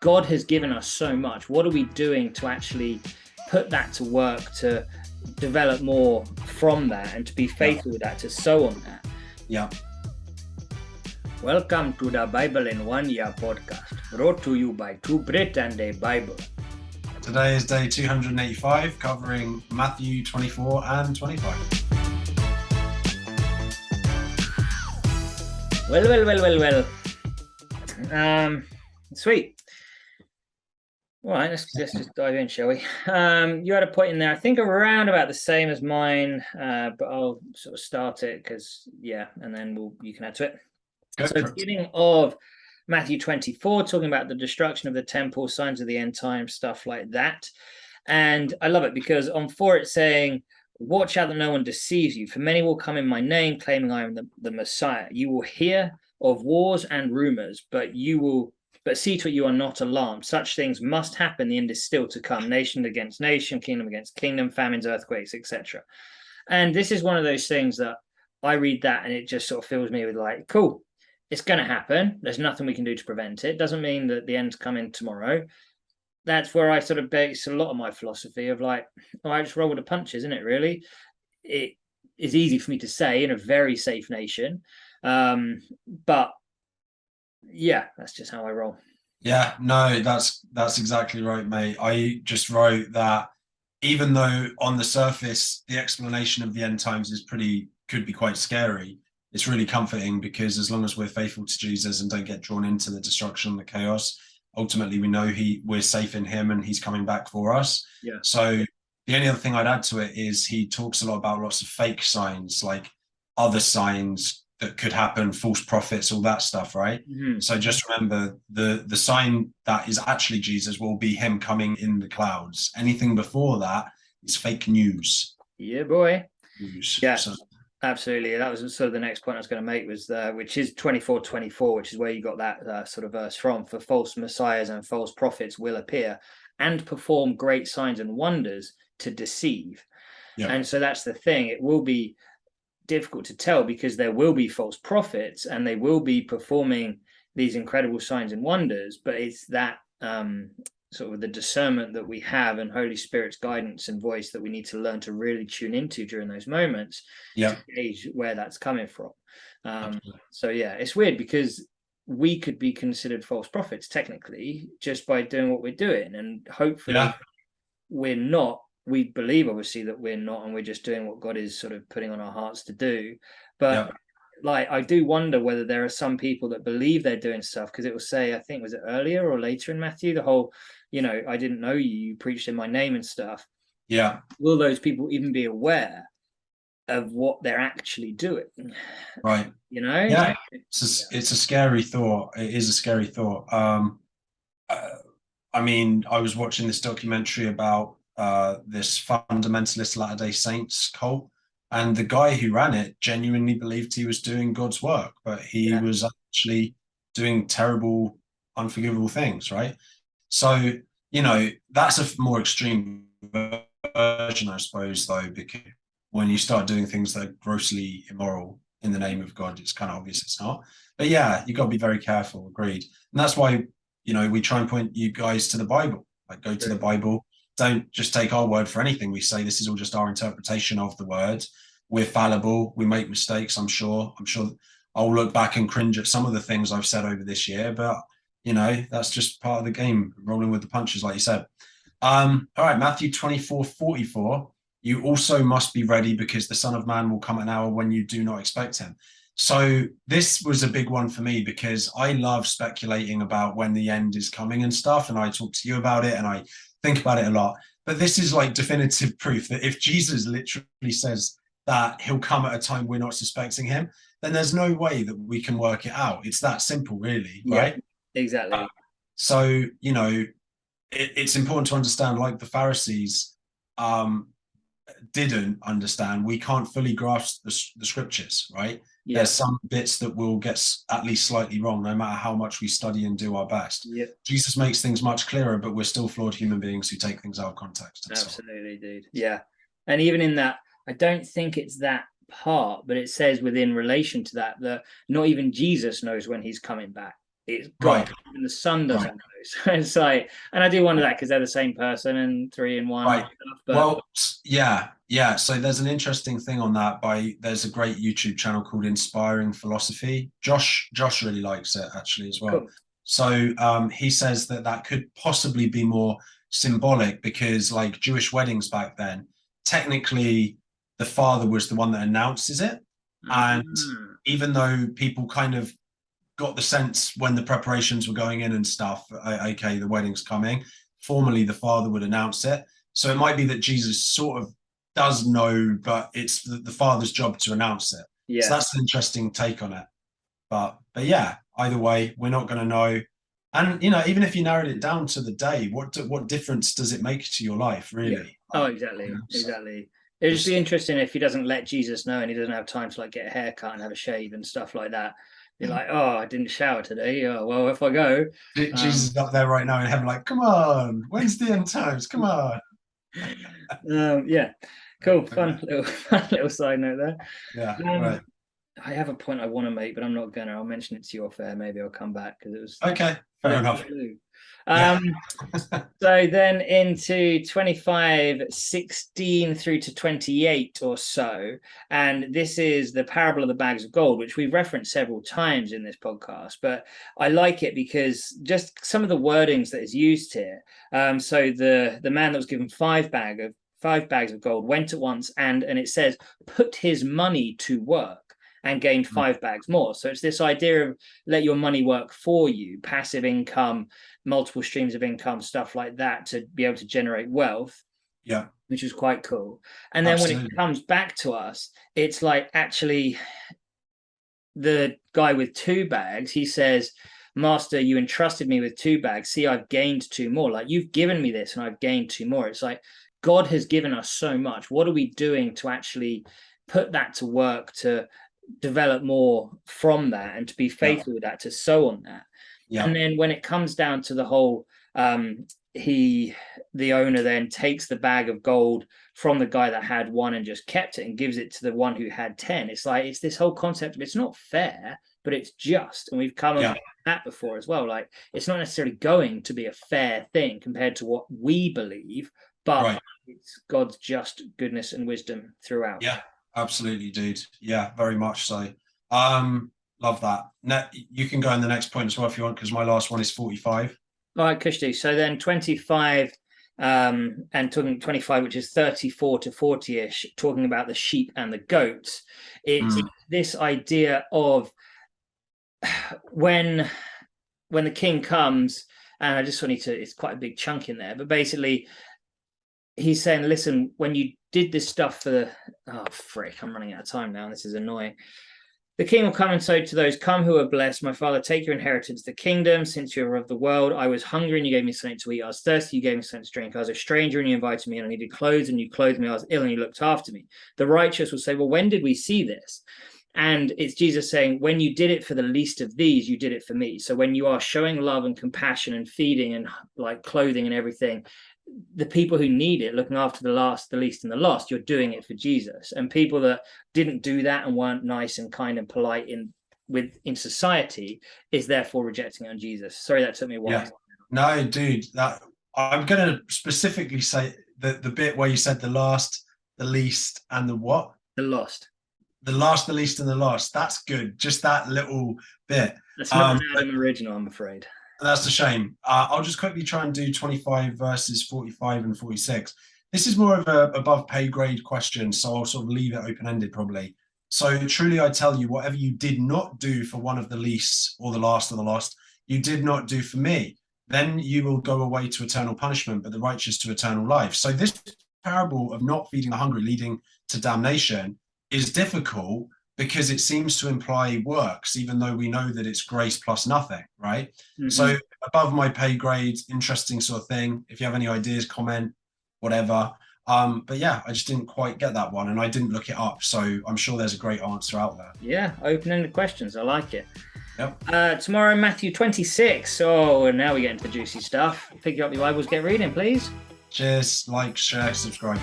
God has given us so much. What are we doing to actually put that to work, to develop more from that, and to be faithful with that, to sow on that? Yeah. Welcome to the Bible in 1 Year podcast, brought to you by two Brits and aBible. Today is day 285, covering Matthew 24 and 25. Well. Sweet. All right, let's just dive in, shall we? You had a point in there, I think around about the same as mine, but I'll sort of start it because, and then you can add to it. So the beginning of Matthew 24, talking about the destruction of the temple, signs of the end time, stuff like that. And I love it because on 4 it's saying, watch out that no one deceives you, for many will come in my name, claiming I am the Messiah. You will hear of wars and rumors, but see to it you are not alarmed. Such things must happen. The end is still to come. Nation against nation, kingdom against kingdom, famines, earthquakes, etc. And this is one of those things that I read that and it just sort of fills me with like, cool, it's going to happen. There's nothing we can do to prevent it. Doesn't mean that the end's coming tomorrow. That's where I sort of base a lot of my philosophy of like, I just roll with the punches, isn't it, really? It is easy for me to say in a very safe nation. But yeah, that's just how I roll. Yeah, no, that's exactly right, mate. I just wrote that even though on the surface the explanation of the end times could be quite scary, it's really comforting because as long as we're faithful to Jesus and don't get drawn into the destruction and the chaos, ultimately we know we're safe in him and he's coming back for us. Yeah. So the only other thing I'd add to it is he talks a lot about lots of fake signs, like other signs that could happen, false prophets, all that stuff, right? Mm-hmm. So just remember the sign that is actually Jesus will be him coming in the clouds. Anything before that is fake news. Yeah, boy. News. Yeah. So. Absolutely. That was sort of the next point I was going to make, was which is 24:24, which is where you got that sort of verse from. For false messiahs and false prophets will appear and perform great signs and wonders to deceive. Yeah. And so that's the thing. It will be difficult to tell because there will be false prophets and they will be performing these incredible signs and wonders, but it's that sort of the discernment that we have and Holy Spirit's guidance and voice that we need to learn to really tune into during those moments to gauge where that's coming from. So it's weird because we could be considered false prophets technically just by doing what we're doing, and hopefully we're not. We believe obviously that we're not, and we're just doing what God is sort of putting on our hearts to do. But like, I do wonder whether there are some people that believe they're doing stuff, because it will say, I think, was it earlier or later in Matthew, the whole, I didn't know you preached in my name and stuff. Yeah. Will those people even be aware of what they're actually doing? Right. Yeah. It's a scary thought. It is a scary thought. I mean, I was watching this documentary about this fundamentalist Latter-day Saints cult, and the guy who ran it genuinely believed he was doing God's work, but he was actually doing terrible, unforgivable things, right? So, that's a more extreme version, I suppose, though, because when you start doing things that are grossly immoral in the name of God, it's kind of obvious it's not. But yeah, you've got to be very careful, agreed. And that's why, we try and point you guys to the Bible, like go to the Bible. Don't just take our word for anything we say. This is all just our interpretation of the word. We're fallible. We make mistakes, I'm sure. I'll look back and cringe at some of the things I've said over this year, but, that's just part of the game, rolling with the punches, like you said. All right, Matthew 24:44. You also must be ready because the Son of Man will come at an hour when you do not expect him. So this was a big one for me because I love speculating about when the end is coming and stuff. And I talk to you about it and I think about it a lot. But this is like definitive proof that if Jesus literally says that he'll come at a time we're not suspecting him, then there's no way that we can work it out. It's that simple, really, right? Exactly. So, it's important to understand, like the Pharisees didn't understand, we can't fully grasp the scriptures, right? Yeah. There's some bits that will get at least slightly wrong, no matter how much we study and do our best. Yep. Jesus makes things much clearer, but we're still flawed human beings who take things out of context. Absolutely, dude. Yeah. And even in that, I don't think it's that part, but it says within relation to that not even Jesus knows when he's coming back. It's God, and the Son doesn't know. So it's like, and I do wonder that because they're the same person and 3 in 1. Right. Stuff, but Well, yeah. So there's an interesting thing on that there's a great YouTube channel called Inspiring Philosophy. Josh really likes it actually as well. cool. So he says that could possibly be more symbolic because like Jewish weddings back then, technically the father was the one that announces it. And even though people kind of got the sense when the preparations were going in and stuff, okay, the wedding's coming, formally the father would announce it. So it might be that Jesus sort of does know, but it's the father's job to announce it. Yeah. So that's an interesting take on it. But yeah, either way, we're not going to know. And even if you narrowed it down to the day, what difference does it make to your life, really? Yeah. Oh, exactly. Exactly. It'd just be interesting if he doesn't let Jesus know and he doesn't have time to like get a haircut and have a shave and stuff like that. Be like, oh, I didn't shower today. Oh, well, if I go, Jesus is up there right now in heaven, like, come on, when's the end times? Come on. Yeah, cool. Fun little side note there. Yeah, right. I have a point I want to make, but I'm not gonna. I'll mention it to you off air. Maybe I'll come back because it was okay. Fair enough. So then into 25:16 through to 28 or so, and this is the parable of the bags of gold, which we've referenced several times in this podcast, but I like it because just some of the wordings that is used here. So the man that was given 5 bags of gold went at once and it says put his money to work and gained 5 bags more. So it's this idea of let your money work for you, passive income, multiple streams of income, stuff like that, to be able to generate wealth. Yeah. Which is quite cool. And then when it comes back to us, it's like actually the guy with 2 bags, he says, Master, you entrusted me with 2 bags. See, I've gained 2 more. Like you've given me this and I've gained 2 more. It's like God has given us so much. What are we doing to actually put that to work, to develop more from that and to be faithful with that, to sow on that? And then when it comes down to the whole the owner then takes the bag of gold from the guy that had 1 and just kept it and gives it to the one who had 10. It's like it's this whole concept of it's not fair, but it's just. And we've come up with that before as well. Like it's not necessarily going to be a fair thing compared to what we believe, but it's God's just goodness and wisdom throughout. Yeah, absolutely, dude. Yeah, very much so. Love that. You can go in the next point as well if you want, because my last one is 45. All right, Kushti. So then 25 and talking 25, which is 34 to 40-ish, talking about the sheep and the goats. It's this idea of when the king comes, and I just need to, it's quite a big chunk in there, but basically he's saying, listen, when you did this stuff for the, oh, frick, I'm running out of time now. This is annoying. The king will come and say to those, come who are blessed, my father, take your inheritance, the kingdom, since you are of the world. I was hungry and you gave me something to eat. I was thirsty, you gave me something to drink. I was a stranger and you invited me, and I needed clothes and you clothed me. I was ill and you looked after me. The righteous will say, well, when did we see this? And it's Jesus saying, when you did it for the least of these, you did it for me. So when you are showing love and compassion and feeding and like clothing and everything, the people who need it, looking after the last, the least, and the lost, you're doing it for Jesus. And people that didn't do that and weren't nice and kind and polite in society is therefore rejecting on Jesus. Sorry, that took me a while. Yeah. No, dude, that I'm gonna specifically say the bit where you said the last, the least, and the what? The lost. The last, the least, and the lost. That's good. Just that little bit. That's not an Adam original, I'm afraid. That's a shame. I'll just quickly try and do 25 verses 45 and 46. This is more of a above pay grade question, so I'll sort of leave it open-ended probably. So truly I tell you, whatever you did not do for one of the least or the last of the lost, you did not do for me. Then you will go away to eternal punishment, but the righteous to eternal life. So this parable of not feeding the hungry leading to damnation is difficult because it seems to imply works, even though we know that it's grace plus nothing, right? So above my pay grade, interesting sort of thing. If you have any ideas, comment, whatever. But yeah, I just didn't quite get that one and I didn't look it up. So I'm sure there's a great answer out there. Yeah, open-ended questions. I like it. Yep. Tomorrow, Matthew 26. Oh, and now we get into the juicy stuff. Pick up your Bibles, get reading, please. Cheers, like, share, subscribe.